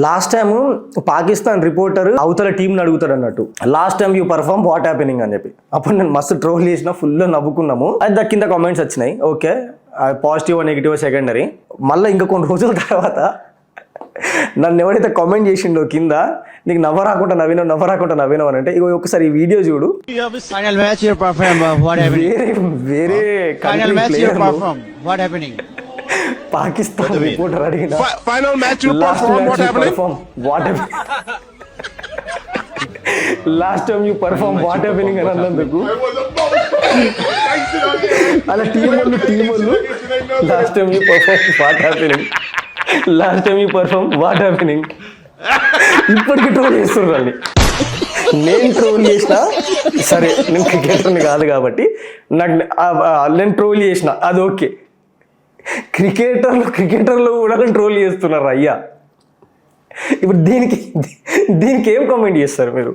Last time Pakistan reporter అవతల టీంని అడుగుతాడు అన్నట్టు, last time you perform what happening అని చెప్పి. అప్పుడు నేను మస్తు ట్రోల్ చేసిన, ఫుల్ నవ్వుకున్నాము. అది కింద కామెంట్స్ వచ్చినాయి, ఓకే పాజిటివ్ నెగిటివ్ సెకండరీ. మళ్ళీ ఇంకా కొన్ని రోజుల తర్వాత నన్ను ఎవరైతే కామెంట్ చేసిండో కింద, నీకు నవ్వ రాకుండా నవ్వినావు అని అంటే, ఇగో ఒకసారి ఈ వీడియో చూడు. వేరే పాకిస్తాన్ రిపోర్టర్ అడిగిన last time you perform what happening అని అన్నందుకు అలా టీం వాళ్ళు last time you perform what happening ఇప్పటికి ట్రోల్ చేస్తున్నారు వాళ్ళని. నేను ట్రోల్ చేసిన, సరే నేను క్రికెటర్ని కాదు కాబట్టి నేను ట్రోల్ చేసిన, అది ఓకే. క్రికెటర్లు కూడా ట్రోల్ చేస్తున్నారు అయ్యా. ఇప్పుడు దీనికి ఏం కామెంట్ చేస్తారు మీరు?